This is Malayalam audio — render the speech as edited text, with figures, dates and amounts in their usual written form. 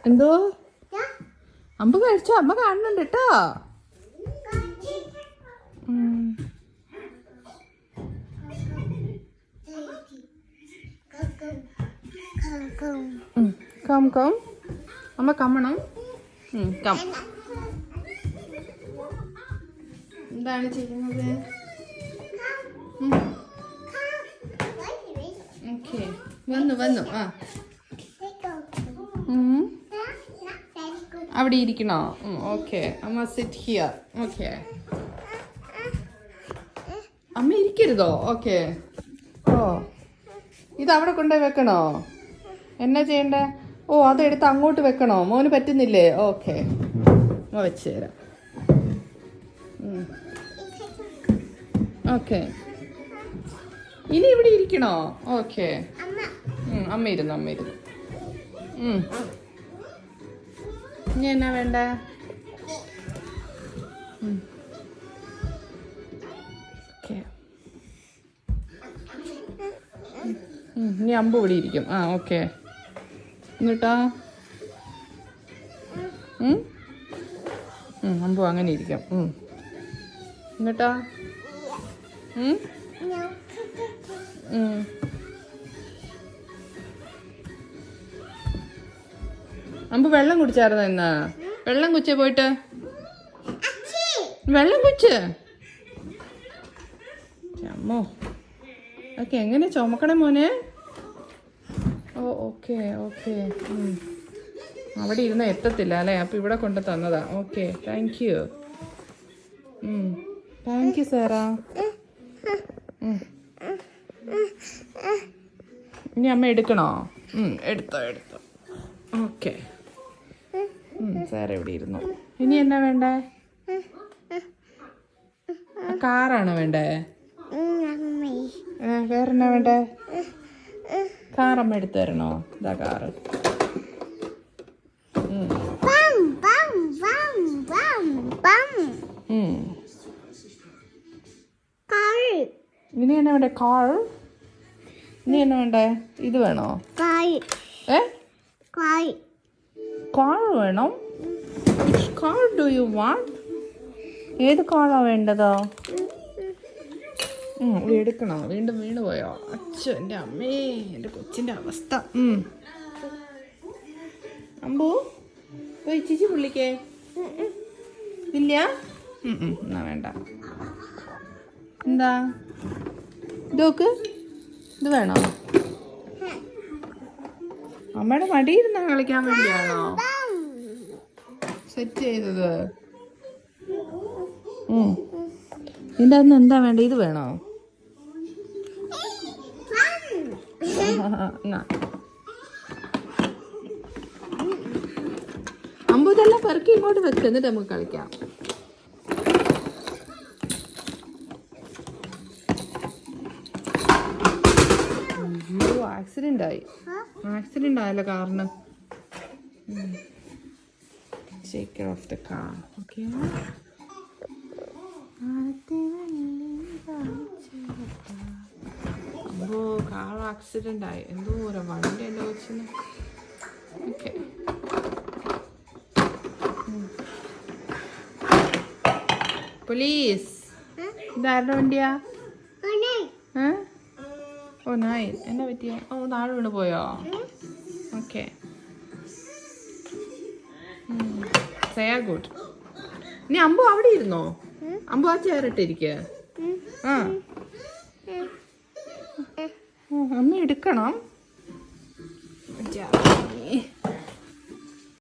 എന്തോ അമ്പ് കഴിച്ചോ? അമ്മ കാണുന്നുണ്ട് കേട്ടോ. കം കം അമ്മ കമ്മണം. കം. എന്താണ് ചെയ്യുന്നത്? ഓക്കെ വന്നു വന്നു. ആ അവിടെ ഇരിക്കണോ? ഓക്കെ അമ്മ സിറ്റ് ഹിയർ. ഓക്കെ അമ്മ ഇരിക്കരുതോ? ഓക്കെ. ഓ ഇത് അവിടെ കൊണ്ടുപോയി വെക്കണോ? എന്നാ ചെയ്യണ്ടേ? ഓ അതെടുത്ത് അങ്ങോട്ട് വെക്കണോ? മോന് പറ്റുന്നില്ലേ? ഓക്കെ വെച്ച് തരാം. ഓക്കെ ഇനി ഇവിടെ ഇരിക്കണോ? ഓക്കെ അമ്മ ഇരുന്നു. ഇനി എന്നാ വേണ്ടേ? ഓക്കെ ഇനി അമ്പ് ഇവിടെ ഇരിക്കും. ഓക്കെ എന്നിട്ടാ അമ്പു അങ്ങനെ ഇരിക്കാം. എന്നിട്ടാ അമ്പു വെള്ളം കുടിച്ചായിരുന്നു ഇന്ന്? വെള്ളം കുടിച്ചേ പോയിട്ട് വെള്ളം കുടിച്ച്. അമ്മോ ഓക്കെ എങ്ങനെ ചുമക്കണേ മോനെ? ഓക്കെ ഓക്കെ അവിടെ ഇരുന്ന് എത്തത്തില്ല അല്ലേ? അപ്പം ഇവിടെ കൊണ്ട് തന്നതാ. Okay thank you. Thank you സാറാ. ഇനി അമ്മ എടുക്കണോ? എടുത്തോ. ഓക്കെ സാറ് ഇവിടെ ഇരുന്നു. ഇനി എന്നാ വേണ്ടേ? കാറാണോ വേണ്ടേ? വേറെന്നാ വേണ്ടേ? കാറമ്മ എടുത്തു തരണോ? ഇതാ കാറ്. ഇനി എന്നാ വേണ്ടേ? കാർ. ഇനി എന്നാ വേണ്ടേ? ഇത് വേണോ? കാർ വേണം. Car do you want? ഏത് കാറാ വേണ്ടതോ? എടുക്കണോ? വീണ്ടും വീണ് പോയോ? അച്ഛോ എൻ്റെ അമ്മേ, എൻ്റെ കൊച്ചിൻ്റെ അവസ്ഥ. അമ്പു പോയി ചേച്ചി പുള്ളിക്കേ. ഇല്ല എന്നാ വേണ്ട. എന്താ ഇതൊക്കെ? ഇത് വേണോ? അമ്മയുടെ മടിയിരുന്നാ കളിക്കാൻ വേണ്ടിയാണോ സെറ്റ് ചെയ്തത്? ഇതിൻ്റെ അന്ന് എന്താ വേണ്ട? ഇത് വേണോ? അമ്പു ഇതെല്ലാം പെറുക്കി ഇങ്ങോട്ട് വെക്ക്, എന്നിട്ട് നമുക്ക് കളിക്കാം. ആക്സിഡന്റ് ആയല്ലോ കാറിന്. Take care of the car, okay? അപ്പോ കാർ ആക്സിഡന്റ് ആയി. എന്തോ ഒരു വണ്ടി എൻ്റെ കൊച്ചിന്. Okay police. ഇതാരുടെ വണ്ടിയാ? ഓ 9. എന്നാ പറ്റിയ? താഴെ വീണ് പോയോ? Okay good. ഇനി അമ്പു അവിടെ ഇരുന്നോ? അമ്പു ആ ചേറിട്ടിരിക്കുക. അമ്മ എടുക്കണം.